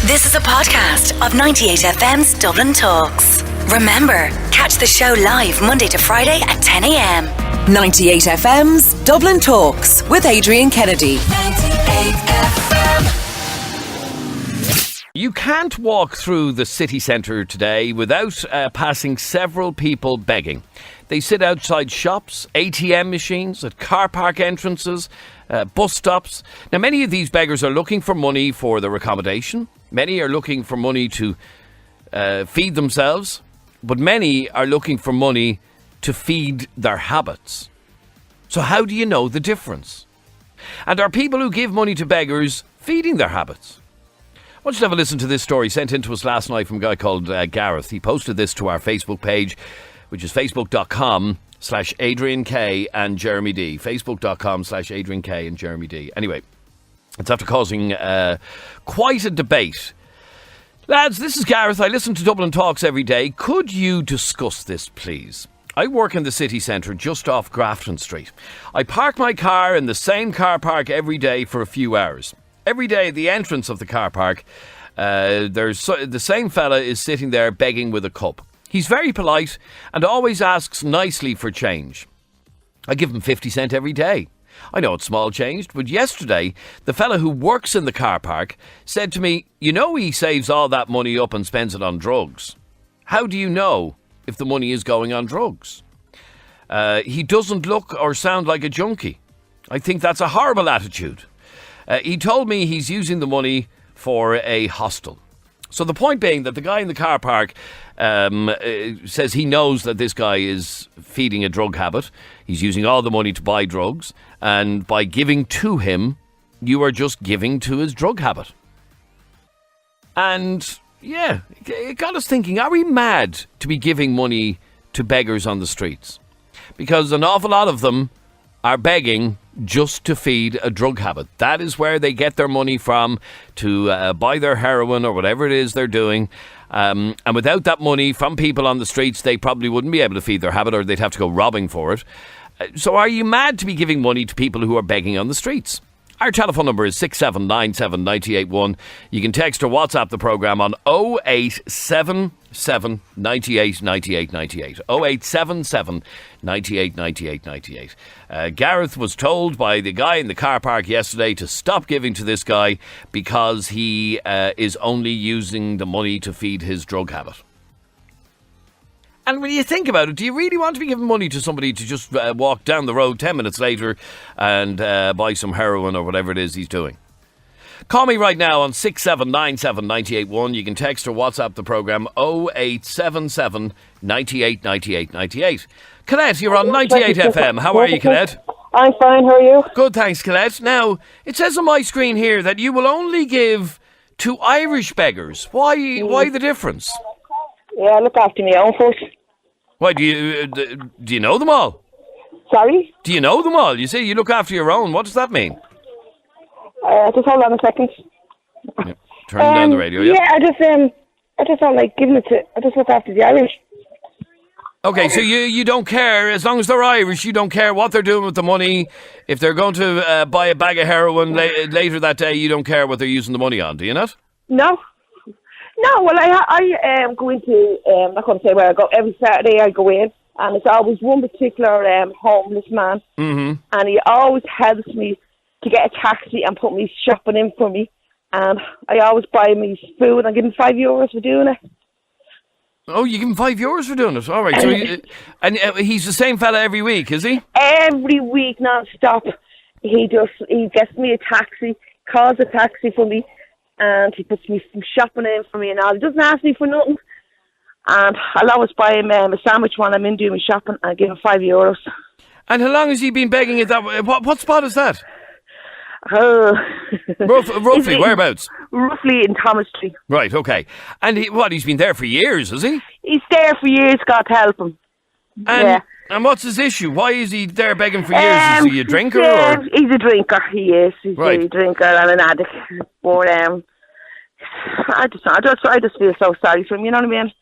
This is a podcast of 98FM's Dublin Talks. Remember, catch the show live Monday to Friday at 10 a.m. 98FM's Dublin Talks with Adrian Kennedy. 98FM. You can't walk through the city centre today without passing several people begging. They sit outside shops, ATM machines, at car park entrances, bus stops. Now, many of these beggars are looking for money for their accommodation. Many are looking for money to feed themselves. But many are looking for money to feed their habits. So how do you know the difference? And are people who give money to beggars feeding their habits? I want you to have a listen to this story sent in to us last night from a guy called Gareth. He posted this to our Facebook page, which is facebook.com/Adrian K and Jeremy D. Facebook.com/Adrian K and Jeremy D. Anyway, it's after causing quite a debate. Lads, this is Gareth. I listen to Dublin Talks every day. Could you discuss this, please? I work in the city centre just off Grafton Street. I park my car in the same car park every day for a few hours. Every day at the entrance of the car park, the same fella is sitting there begging with a cup. He's very polite and always asks nicely for change. I give him 50 cent every day. I know it's small change, but yesterday, the fella who works in the car park said to me, you know he saves all that money up and spends it on drugs. How do you know if the money is going on drugs? He doesn't look or sound like a junkie. I think that's a horrible attitude. He told me he's using the money for a hostel. So the point being that the guy in the car park says he knows that this guy is feeding a drug habit. He's using all the money to buy drugs. And by giving to him, you are just giving to his drug habit. And yeah, it got us thinking, are we mad to be giving money to beggars on the streets? Because an awful lot of them are begging just to feed a drug habit. That is where they get their money from to buy their heroin or whatever it is they're doing. And without that money from people on the streets, they probably wouldn't be able to feed their habit, or they'd have to go robbing for it. So are you mad to be giving money to people who are begging on the streets? Our telephone number is 6797 981. You can text or WhatsApp the programme on 0877 98 98 98. 0877 98 98 98. Gareth was told by the guy in the car park yesterday to stop giving to this guy because he is only using the money to feed his drug habit. And when you think about it, do you really want to be giving money to somebody to just walk down the road 10 minutes later and buy some heroin or whatever it is he's doing? Call me right now on 6797 981. You can text or WhatsApp the programme 0877 98 98 98. Colette, you're on 98FM. How are you, Colette? I'm fine, how are you? Good, thanks, Colette. Now, it says on my screen here that you will only give to Irish beggars. Why the difference? Yeah, I look after my own folks. Why, do you know them all? Sorry? Do you know them all? You say you look after your own. What does that mean? Just hold on a second. Yeah. Turn down the radio, yeah? Yeah, I just don't like giving it to... I just look after the Irish. Okay, so you don't care, as long as they're Irish, you don't care what they're doing with the money. If they're going to buy a bag of heroin later that day, you don't care what they're using the money on, do you not? No, well, I go into, I'm not going to say where I go, every Saturday I go in, and it's always one particular homeless man, and he always helps me to get a taxi and put me shopping in for me, and I always buy me food and give him €5 for doing it. Oh, you give him €5 for doing it? All right, so he's the same fella every week, is he? Every week, non-stop. He gets me a taxi, calls a taxi for me, and he puts me some shopping in for me and all. He doesn't ask me for nothing. And I'll always buy him a sandwich while I'm in doing my shopping and give him €5. And how long has he been begging it that way? What spot is that? Roughly, whereabouts? Roughly in Thomas Street. Right, okay. And he's been there for years, has he? He's there for years, God help him. And what's his issue? Why is he there begging for years? Is he a drinker? Or? He's a drinker, he is. He's a drinker and an addict. But I just feel so sorry for him, you know what I mean?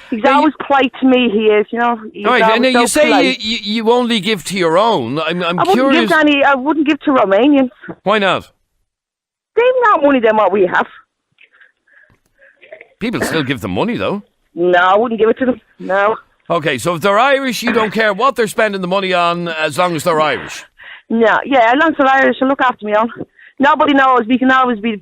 He's always polite to me, he is, you know. Right, and now you say you only give to your own. I'm curious. I wouldn't give to Romanians. Why not? They've not money than what we have. People still give them money, though. No, I wouldn't give it to them. No. Okay, so if they're Irish, you don't care what they're spending the money on as long as they're Irish. No, yeah, as long as they're Irish, they'll look after me on. Nobody knows. We can always be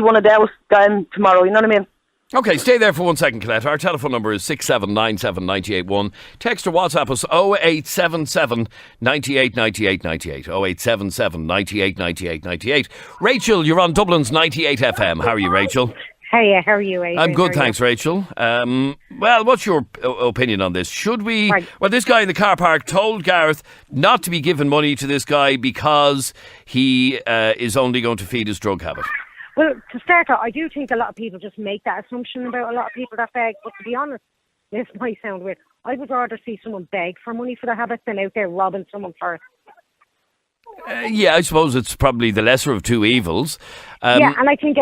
one of those going tomorrow, you know what I mean? Okay, stay there for 1 second, Colette. Our telephone number is 6797981. Text or WhatsApp us 0877 98 98 98. 0877 98 98 98. Rachel, you're on Dublin's 98 FM. How are you, Rachel? Hey, how are you, Adrian? I'm good, thanks, Rachel. Well, what's your opinion on this? Should we... Right. Well, this guy in the car park told Gareth not to be giving money to this guy because he is only going to feed his drug habit. Well, to start off, I do think a lot of people just make that assumption about a lot of people that beg. But to be honest, this might sound weird. I would rather see someone beg for money for their habit than out there robbing someone for it. Yeah, I suppose it's probably the lesser of two evils. Yeah, and I think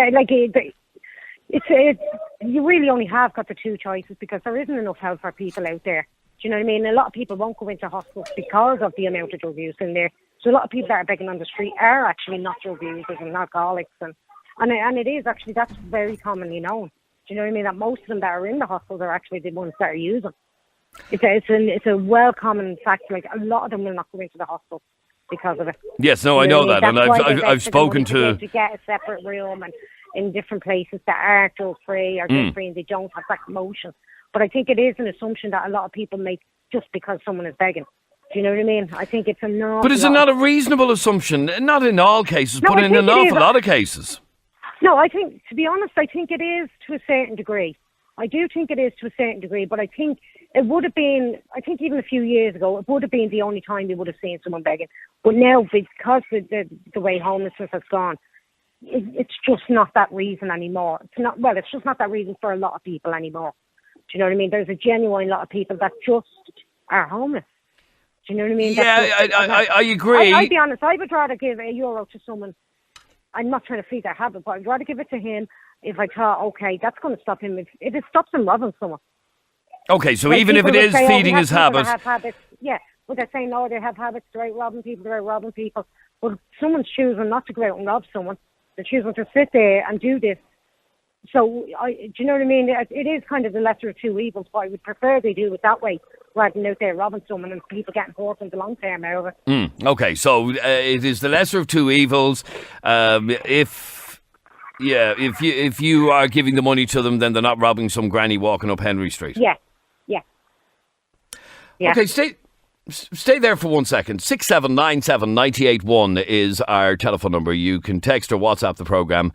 you really only have got the two choices because there isn't enough help for people out there. Do you know what I mean? A lot of people won't go into hospitals because of the amount of drug use in there. So a lot of people that are begging on the street are actually not drug users and alcoholics. And it is actually, that's very commonly known. Do you know what I mean? That most of them that are in the hospitals are actually the ones that are using. It's a well common fact. Like a lot of them will not go into the hospital because of it. Yes, no, I know that, and I've spoken to get a separate room and in different places that are drug free or drug free, and they don't have that motion. But I think it is an assumption that a lot of people make just because someone is begging. Do you know what I mean? I think it's a no. But is it not a reasonable assumption? Not in all cases, but in an awful lot of cases. No, I think, to be honest, I think it is to a certain degree. I do think it is to a certain degree, but I think it would have been, I think even a few years ago, it would have been the only time you would have seen someone begging. But now, because the way homelessness has gone, it's just not that reason anymore. It's just not that reason for a lot of people anymore. Do you know what I mean? There's a genuine lot of people that just are homeless. Do you know what I mean? Yeah, I agree. I'll be honest, I would rather give €1 to someone. I'm not trying to feed their habit, but I'd rather give it to him if I thought, okay, that's going to stop him. If it stops him robbing someone. Okay, so like even if it is say, feeding his habit. Yeah, but they're saying, no, they have habits, they're out robbing people, they're out robbing people. But if someone's choosing not to go out and rob someone, they're choosing to sit there and do this. So, do you know what I mean? It is kind of the lesser of two evils, but I would prefer they do it that way rather than out there robbing someone and people getting hurt in the long term out of it. Okay, so it is the lesser of two evils. If you are giving the money to them, then they're not robbing some granny walking up Henry Street. Yeah. Okay, stay there for 1 second. 6797981 is our telephone number. You can text or WhatsApp the programme.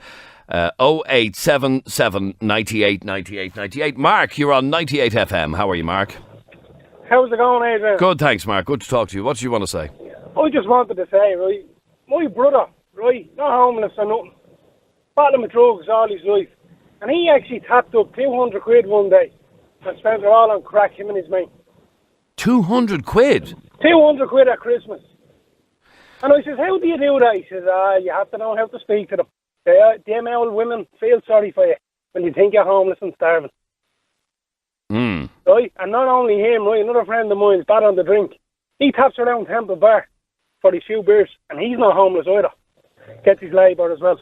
0877 98 98 98. Mark, you're on 98 FM. How are you, Mark? How's it going, Adrian? Good, thanks, Mark. Good to talk to you. What do you want to say? I just wanted to say, right, my brother, right, not homeless or nothing, battling with drugs all his life, and he actually tapped up 200 quid one day and spent it all on crack, him and his mate. 200 quid? 200 quid at Christmas. And I says, how do you do that? He says, you have to know how to speak to them. Them old women feel sorry for you when you think you're homeless and starving. Right? And not only him, right, another friend of mine's bad on the drink. He taps around Temple Bar for his few beers, and he's not homeless either. Gets his labour as well.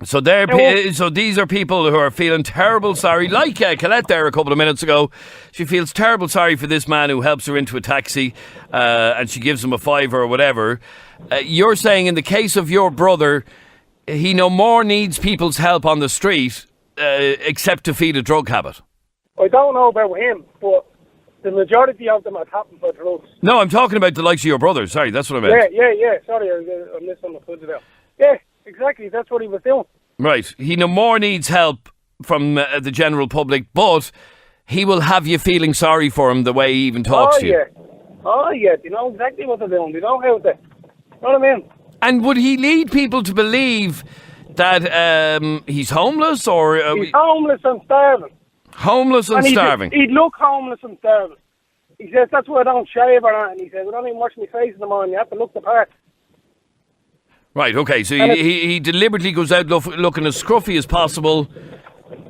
So these are people who are feeling terrible sorry, like Colette there a couple of minutes ago. She feels terrible sorry for this man who helps her into a taxi and she gives him a fiver or whatever. You're saying in the case of your brother, he no more needs people's help on the street except to feed a drug habit. I don't know about him, but the majority of them are tapping for drugs. No, I'm talking about the likes of your brother. Sorry, that's what I meant. Yeah. Sorry, I misunderstood there. Yeah, exactly. That's what he was doing. Right. He no more needs help from the general public, but he will have you feeling sorry for him the way he even talks to you. Oh, yeah. You know exactly what they're doing. They know how to. You know what I mean? And would he lead people to believe that he's homeless or... he's homeless and starving. Homeless and starving. He'd look homeless and starving. He says, that's why I don't shave or anything. He says, I don't even wash my face in the morning. You have to look the part. Right, okay. So he deliberately goes out looking as scruffy as possible.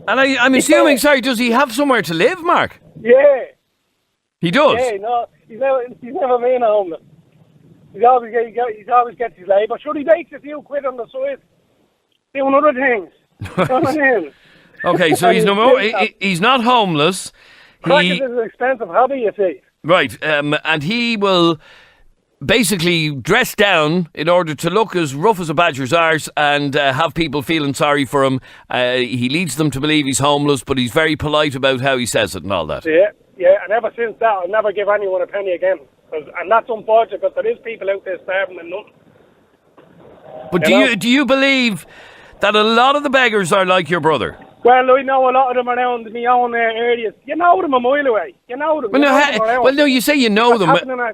And I'm assuming, does he have somewhere to live, Mark? Yeah. He does? Yeah, no. He's never been homeless. He always gets his labour. Sure, he makes a few quid on the side doing other things. You know what I mean? Okay, so he's not homeless. Crack is an expensive hobby, you see. Right, and he will basically dress down in order to look as rough as a badger's arse and have people feeling sorry for him. He leads them to believe he's homeless, but he's very polite about how he says it and all that. Yeah, and ever since that, I'll never give anyone a penny again. And that's unfortunate, because there is people out there starving and nothing. But do you believe that a lot of the beggars are like your brother? Well, I know a lot of them around my own areas. You know them a mile away. You know them. Well, no, you say you know them. Know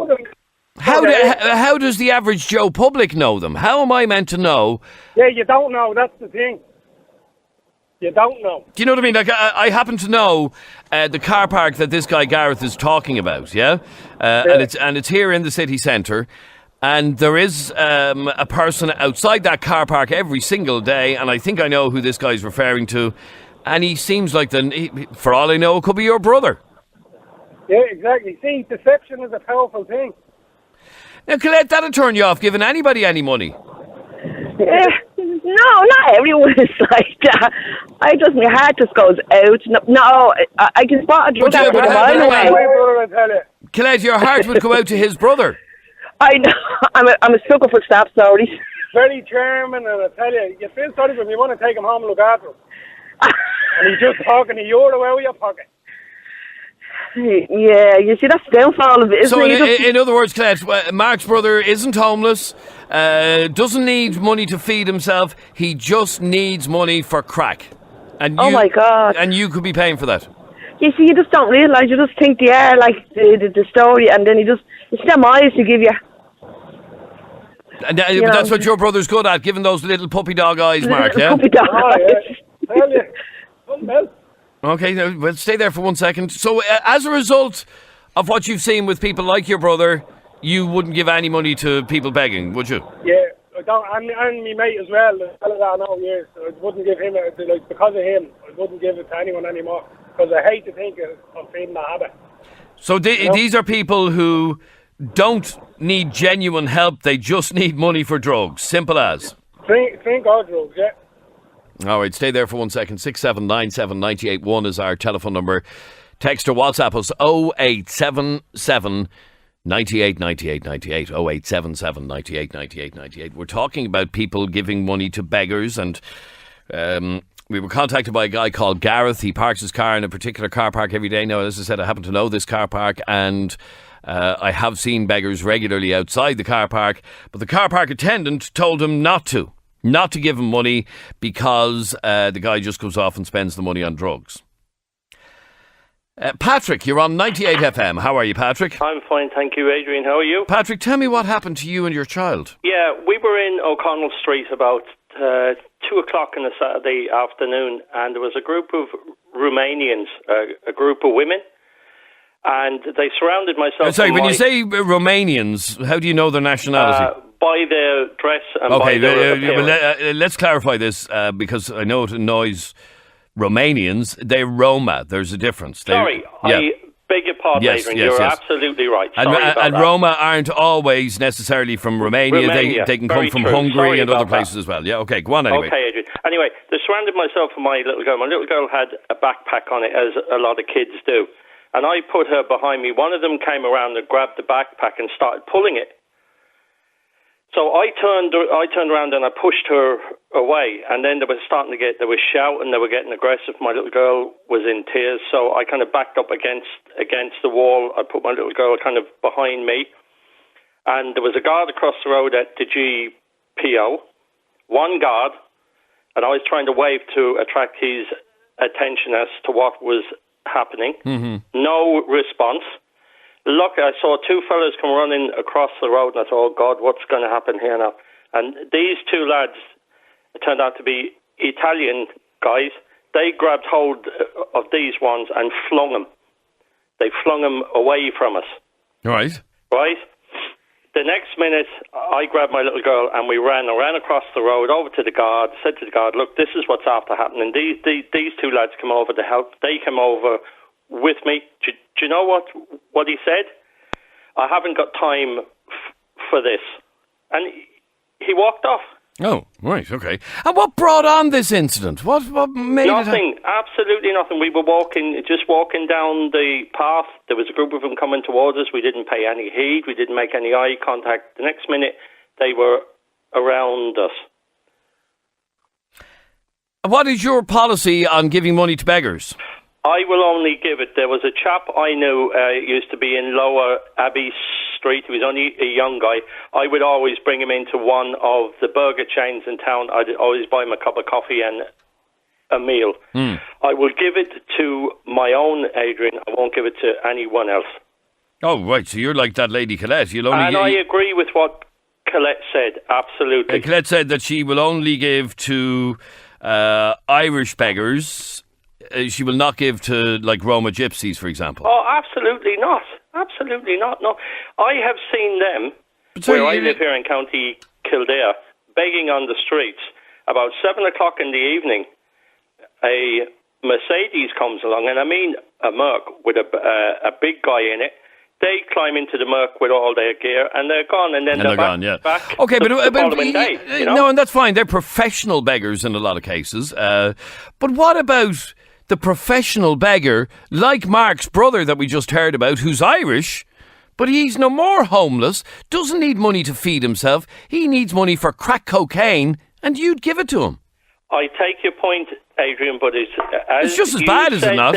them. How does the average Joe public know them? How am I meant to know? Yeah, you don't know. That's the thing. You don't know. Do you know what I mean? Like, I happen to know the car park that this guy Gareth is talking about, yeah? And it's here in the city centre. And there is a person outside that car park every single day, and I think I know who this guy's referring to. And he seems like, for all I know, it could be your brother. Yeah, exactly. See, deception is a powerful thing. Now, Colette, that'll turn you off giving anybody any money. No, not everyone is like that. My heart just goes out. No, I can spot a drug addict a mile away. Colette, your heart would go out to his brother. I know. I'm a sucker for staff stories. Very charming, and I tell you feel sorry for him. You want to take him home and look after him. And he's just talking to you out of your pocket. Yeah, you see, that's the downfall of it, isn't it? So, in other words, Colette, Mark's brother isn't homeless, doesn't need money to feed himself, he just needs money for crack. And oh my God. And you could be paying for that. You see, you just don't realise, you just think they are like the story, and then it's them eyes to give you. And that's what your brother's good at, giving those little puppy dog eyes, Mark, yeah? Puppy dog eyes. Yeah. Tell you, something else. Okay, now, well, stay there for 1 second. So, as a result of what you've seen with people like your brother, you wouldn't give any money to people begging, would you? Yeah, I don't, and my mate as well, the fellow that I know years, I wouldn't give him, because of him, I wouldn't give it to anyone anymore, because I hate to think of feeding the habit. So, these are people who don't need genuine help, they just need money for drugs, simple as. Drink or drugs, yeah. All right, stay there for 1 second. 6797 981 is our telephone number. Text or WhatsApp us 0877 98 98 98 0877 98 98 98. We're talking about people giving money to beggars, and we were contacted by a guy called Gareth. He parks his car in a particular car park every day. Now, as I said, I happen to know this car park, and I have seen beggars regularly outside the car park, but the car park attendant told him not to give him money because the guy just goes off and spends the money on drugs. Patrick, you're on 98 FM. How are you, Patrick? I'm fine, thank you, Adrian. How are you? Patrick, tell me what happened to you and your child. Yeah, we were in O'Connell Street about 2 o'clock on a Saturday afternoon, and there was a group of Romanians, a group of women, and they surrounded myself. Sorry, when you say Romanians, how do you know their nationality? By their dress and by their appearance. Let's clarify this because I know it annoys Romanians. They're Roma. There's a difference. I beg your pardon, Adrian. You're absolutely right. And Roma aren't always necessarily from Romania. They can come from Hungary and other places as well. Yeah, okay, go on anyway. Okay, Adrian. Anyway, they surrounded myself and my little girl. My little girl had a backpack on it, as a lot of kids do. And I put her behind me. One of them came around and grabbed the backpack and started pulling it. So I turned around and I pushed her away, and then they were shouting, they were getting aggressive. My little girl was in tears, so I kind of backed up against the wall. I put my little girl kind of behind me, and there was a guard across the road at the GPO, one guard, and I was trying to wave to attract his attention as to what was happening. Mm-hmm. No response. Look, I saw two fellas come running across the road, and I thought, oh, God, what's going to happen here now? And these two lads turned out to be Italian guys. They grabbed hold of these ones and flung them. They flung them away from us. Right. Right? The next minute, I grabbed my little girl, and we ran across the road over to the guard, said to the guard, look, this is what's after happening. These two lads come over to help. They came over with me. Do you know what he said? I haven't got time for this. And he walked off. Oh, right, okay. And what brought on this incident? What made Nothing, absolutely nothing. We were just walking down the path. There was a group of them coming towards us. We didn't pay any heed. We didn't make any eye contact. The next minute, they were around us. What is your policy on giving money to beggars? I will only give it. There was a chap I knew used to be in Lower Abbey Street. He was only a young guy. I would always bring him into one of the burger chains in town. I'd always buy him a cup of coffee and a meal. I will give it to my own Adrian. I won't give it to anyone else. Oh, right. So you're like that lady Colette. I agree with what Colette said. Absolutely. Colette said that she will only give to Irish beggars. She will not give to, like, Roma gypsies, for example. Oh, absolutely not. Absolutely not. No, I have seen them, where I live here in County Kildare, begging on the streets. About 7 o'clock in the evening, a Mercedes comes along, and I mean a Merc with a big guy in it. They climb into the Merc with all their gear, and they're gone, and then they're gone, yeah. back okay, the following day. You know? No, and that's fine. They're professional beggars in a lot of cases. But what about the professional beggar, like Mark's brother that we just heard about, who's Irish, but he's no more homeless, doesn't need money to feed himself, he needs money for crack cocaine, and you'd give it to him? I take your point, Adrian, but it's just as bad, is it not?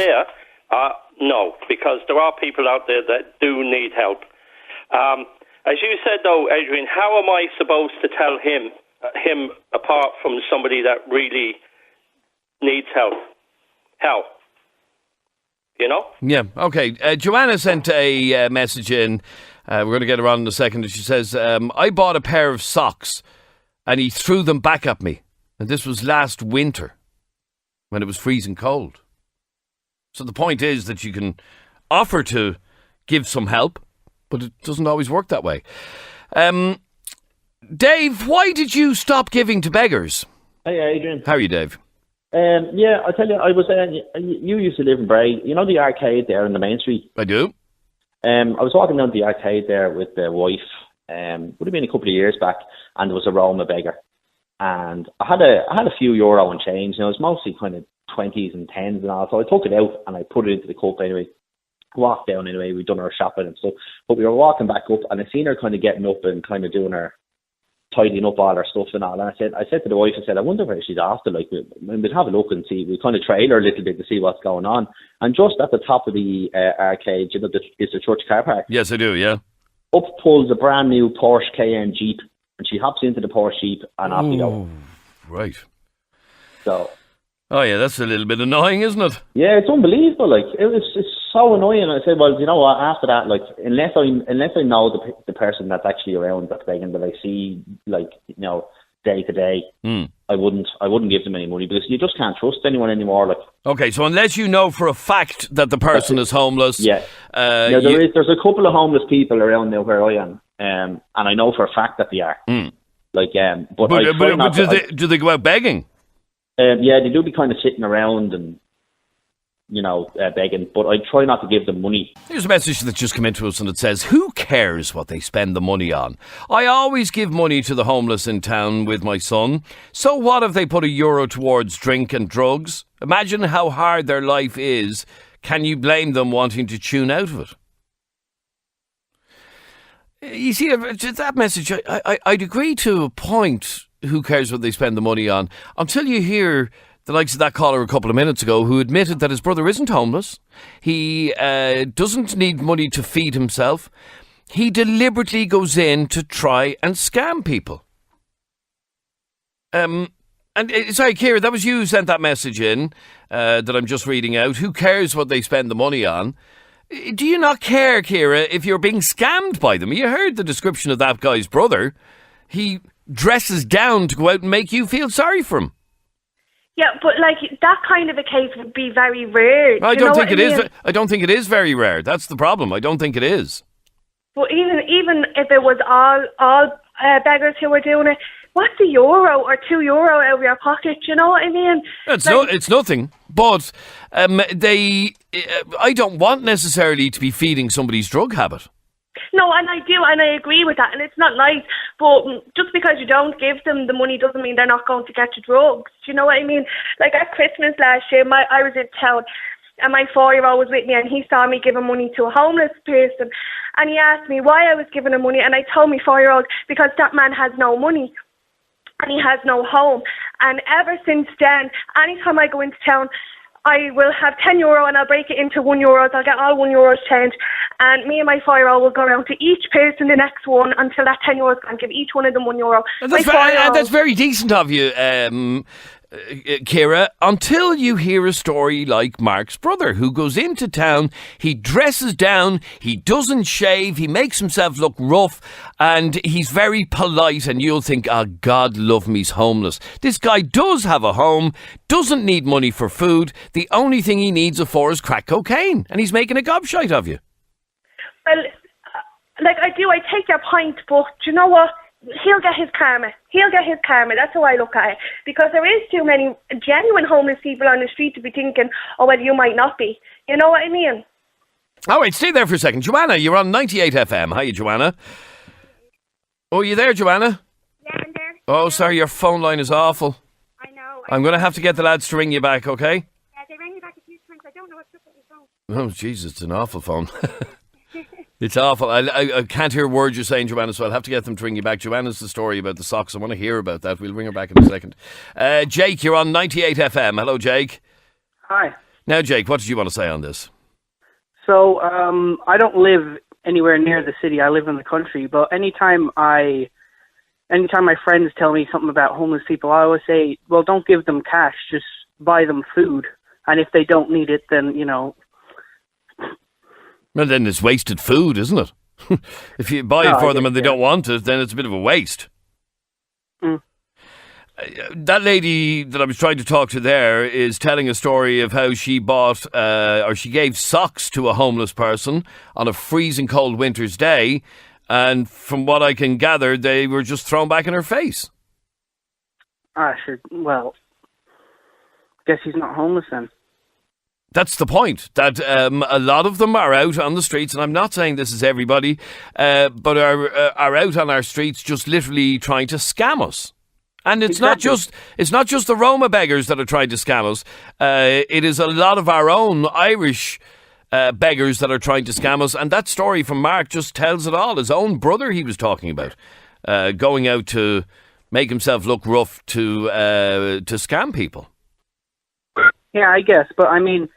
No, because there are people out there that do need help. As you said, though, Adrian, how am I supposed to tell him apart from somebody that really needs help? How? You know? Yeah, okay. Joanna sent a message in. We're going to get her on in a second. And she says, I bought a pair of socks and he threw them back at me. And this was last winter when it was freezing cold. So the point is that you can offer to give some help, but it doesn't always work that way. Dave, why did you stop giving to beggars? Hey, Adrian. How are you, Dave? Yeah, I tell you, I was. You used to live in Bray. You know the arcade there in the main street? I do. I was walking down the arcade there with the wife. Would have been a couple of years back, and there was a Roma beggar. And I had a few euro and change. You know, it was mostly kind of 20s and 10s and all. So I took it out and I put it into the cup anyway. Walked down anyway. We'd done our shopping and stuff. But we were walking back up, and I seen her kind of getting up and kind of doing her, tidying up all her stuff and all. And I said to the wife, I wonder where she's after. Like, we'd have a look and see. We kind of trail her a little bit to see what's going on. And just at the top of the arcade, you know, is the church car park. Yes, I do. Yeah. Up pulls a brand new Porsche Cayenne Jeep, and she hops into the Porsche Jeep and off we go. Right. So. Oh yeah, that's a little bit annoying, isn't it? Yeah, it's unbelievable. Like, it's so annoying. I said, well, you know what? After that, like, unless I know the person that's actually around that's begging, that I see, like, you know, day to day, I wouldn't give them any money, because you just can't trust anyone anymore. Like, okay, so unless you know for a fact that the person is homeless, there's a couple of homeless people around there where I am, and I know for a fact that they are. Like, but do they go out begging? Yeah, they do be kind of sitting around and, you know, begging, but I try not to give them money. Here's a message that just came into us, and it says, who cares what they spend the money on? I always give money to the homeless in town with my son. So what if they put €1 towards drink and drugs? Imagine how hard their life is. Can you blame them wanting to tune out of it? You see, that message, I'd agree to a point. Who cares what they spend the money on? Until you hear the likes of that caller a couple of minutes ago who admitted that his brother isn't homeless. He doesn't need money to feed himself. He deliberately goes in to try and scam people. Sorry, Ciara, that was you who sent that message in that I'm just reading out. Who cares what they spend the money on? Do you not care, Ciara, if you're being scammed by them? You heard the description of that guy's brother. He dresses down to go out and make you feel sorry for him. Yeah, but like that kind of a case would be very rare. I don't think it is. I don't think it is very rare. That's the problem. I don't think it is. But even if it was all beggars who were doing it, what's €1 or €2 out of your pocket? You know what I mean? It's nothing. But I don't want necessarily to be feeding somebody's drug habit. No, and I do, and I agree with that, and it's not nice. But just because you don't give them the money doesn't mean they're not going to get you drugs. Do you know what I mean? Like at Christmas last year, I was in town, and my 4-year-old was with me, and he saw me giving money to a homeless person, and he asked me why I was giving him money, and I told my 4-year-old because that man has no money. And he has no home. And ever since then, anytime I go into town, I will have €10 and I'll break it into €1. I'll get all €1 change. And me and my 4-year-old will go around to each person the next one until that €10 is gone. Give each one of them €1. That's very decent of you, Ciara, until you hear a story like Mark's brother, who goes into town, he dresses down, he doesn't shave, he makes himself look rough, and he's very polite, and you'll think, oh, God love me, he's homeless. This guy does have a home, doesn't need money for food, the only thing he needs it for is crack cocaine, and he's making a gobshite of you. Well, like I do, I take your point, but do you know what? He'll get his karma. That's how I look at it. Because there is too many genuine homeless people on the street to be thinking, oh, well, you might not be. You know what I mean? All right, stay there for a second. Joanna, you're on 98FM. Hiya, Joanna. Oh, you there, Joanna? Yeah, I'm there. Oh, sorry, your phone line is awful. I know. I'm going to have to get the lads to ring you back, okay? Yeah, they rang me back a few times. I don't know what's up with my phone. Oh, Jesus, it's an awful phone. It's awful. I can't hear words you're saying, Joanna, so I'll have to get them to ring you back. Joanna's the story about the socks. I want to hear about that. We'll ring her back in a second. Jake, you're on 98FM. Hello, Jake. Hi. Now, Jake, what did you want to say on this? So, I don't live anywhere near the city. I live in the country. But anytime my friends tell me something about homeless people, I always say, well, don't give them cash. Just buy them food. And if they don't need it, then, Well, then it's wasted food, isn't it? If you buy it for them and they don't want it, then it's a bit of a waste. Mm. That lady that I was trying to talk to there is telling a story of how she bought or she gave socks to a homeless person on a freezing cold winter's day, and from what I can gather, they were just thrown back in her face. Sure. Well, guess he's not homeless then. That's the point, that a lot of them are out on the streets, and I'm not saying this is everybody, but are out on our streets just literally trying to scam us. And it's not just the Roma beggars that are trying to scam us. It is a lot of our own Irish beggars that are trying to scam us. And that story from Mark just tells it all. His own brother he was talking about, going out to make himself look rough to scam people. Yeah, I guess. But I mean,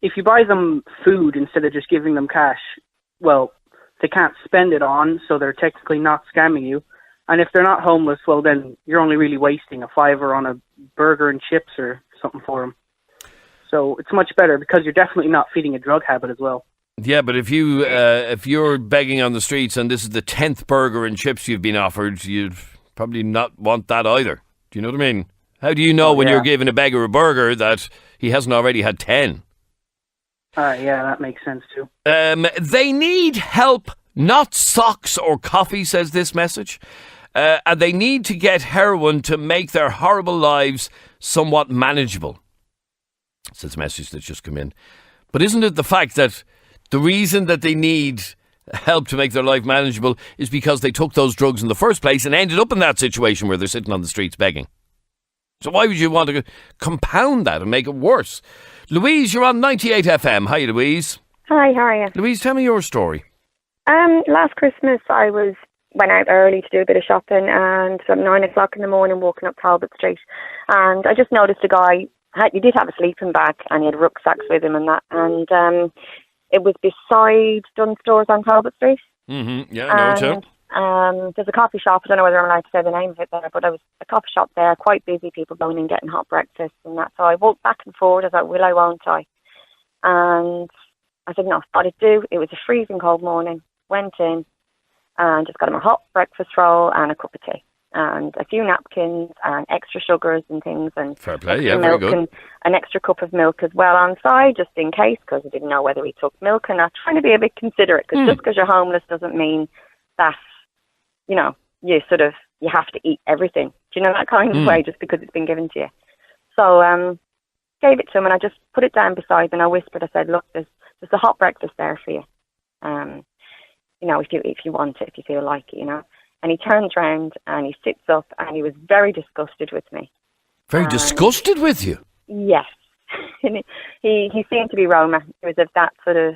if you buy them food instead of just giving them cash, well, they can't spend it on, so they're technically not scamming you. And if they're not homeless, well, then you're only really wasting a $5 on a burger and chips or something for them. So it's much better because you're definitely not feeding a drug habit as well. Yeah, but if you're begging on the streets and this is the 10th burger and chips you've been offered, you'd probably not want that either. Do you know what I mean? How do you know when you're giving a beggar a burger that he hasn't already had 10? Yeah, that makes sense too. They need help, not socks or coffee, says this message. And they need to get heroin to make their horrible lives somewhat manageable. Says a message that's just come in. But isn't it the fact that the reason that they need help to make their life manageable is because they took those drugs in the first place and ended up in that situation where they're sitting on the streets begging? So why would you want to compound that and make it worse? Louise, you're on 98FM. Hi, Louise. Hi, how are you? Louise, tell me your story. Last Christmas I went out early to do a bit of shopping, and at 9 o'clock in the morning walking up Talbot Street, and I just noticed a guy, he did have a sleeping bag and he had rucksacks with him and that, and it was beside Dunn Stores on Talbot Street. Mm-hmm. Yeah, I know it too. There's a coffee shop, I don't know whether I'm allowed to say the name of it there, but there was a coffee shop there, quite busy, people going in getting hot breakfast and that. So I walked back and forward, I thought, will I, won't I? And I said, no, what I'd do, it was a freezing cold morning, went in and just got him a hot breakfast roll and a cup of tea and a few napkins and extra sugars and things, and fair play, yeah, very good. And an extra cup of milk as well on side, just in case, because I didn't know whether he took milk or not. Trying to be a bit considerate, because just because you're homeless doesn't mean that, you know, you have to eat everything. Do you know that kind of way, just because it's been given to you? So gave it to him, and I just put it down beside him, and I whispered, I said, look, there's a hot breakfast there for you. if you want it, if you feel like it, And he turns round and he sits up and he was very disgusted with me. Very disgusted with you? Yes. he seemed to be Roma. He was of that sort of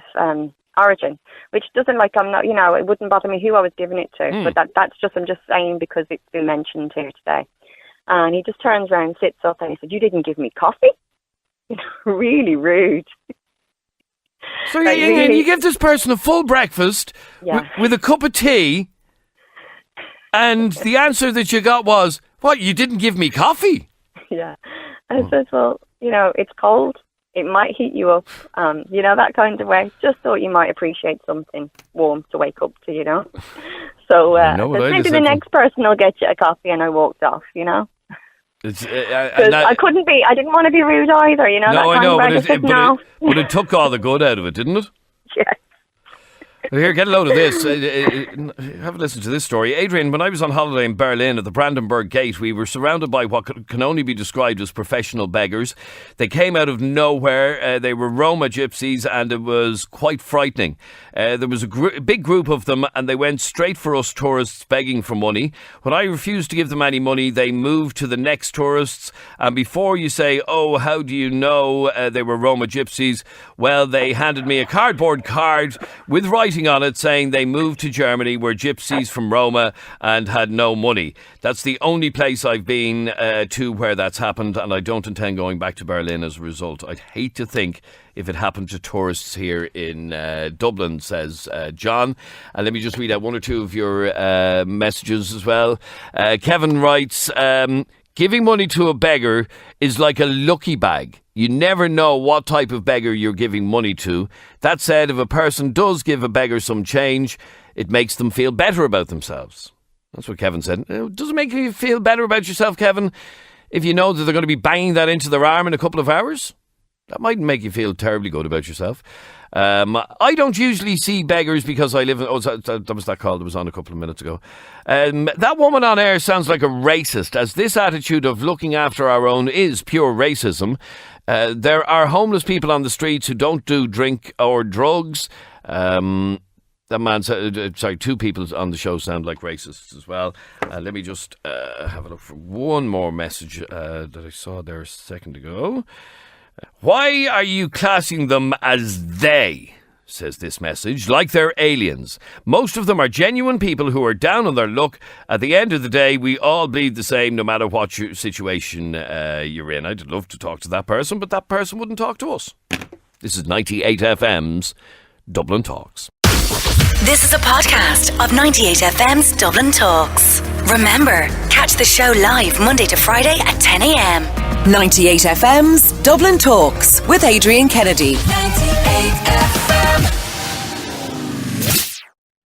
origin, which doesn't I'm not, it wouldn't bother me who I was giving it to, but I'm just saying because it's been mentioned here today. And he just turns around, sits up, and he said, "You didn't give me coffee?" Really rude. So you give this person a full breakfast with a cup of tea, and the answer that you got was, "What? You didn't give me coffee?" Yeah. I said, "Well, it's cold. It might heat you up, that kind of way. Just thought you might appreciate something warm to wake up to, So maybe the next person will get you a coffee," and I walked off, Because I didn't want to be rude either, No, I know, but it it took all the good out of it, didn't it? Yes. Well, here, get a load of this. Have a listen to this story. Adrian, when I was on holiday in Berlin at the Brandenburg Gate, we were surrounded by what can only be described as professional beggars. They came out of nowhere. They were Roma gypsies, and it was quite frightening. There was a big group of them, and they went straight for us tourists begging for money. When I refused to give them any money, they moved to the next tourists. And before you say, "Oh, how do you know they were Roma gypsies?" Well, they handed me a cardboard card with writing on it saying they moved to Germany, were gypsies from Roma and had no money. That's the only place I've been to where that's happened, and I don't intend going back to Berlin as a result. I'd hate to think if it happened to tourists here in Dublin, says John. And let me just read out one or two of your messages as well. Kevin writes, giving money to a beggar is like a lucky bag. You never know what type of beggar you're giving money to. That said, if a person does give a beggar some change, it makes them feel better about themselves. That's what Kevin said. Does it make you feel better about yourself, Kevin, if you know that they're going to be banging that into their arm in a couple of hours? That might make you feel terribly good about yourself. I don't usually see beggars because I live in... Oh, that was that call that was on a couple of minutes ago. That woman on air sounds like a racist, as this attitude of looking after our own is pure racism. There are homeless people on the streets who don't do drink or drugs. That man said... two people on the show sound like racists as well. Let me just have a look for one more message that I saw there a second ago. Why are you classing them as they, says this message, like they're aliens? Most of them are genuine people who are down on their luck. At the end of the day, we all bleed the same no matter what situation you're in. I'd love to talk to that person, but that person wouldn't talk to us. This is 98FM's Dublin Talks. This is a podcast of 98FM's Dublin Talks. Remember, catch the show live Monday to Friday at 10 a.m. 98FM's Dublin Talks with Adrian Kennedy. 98FM.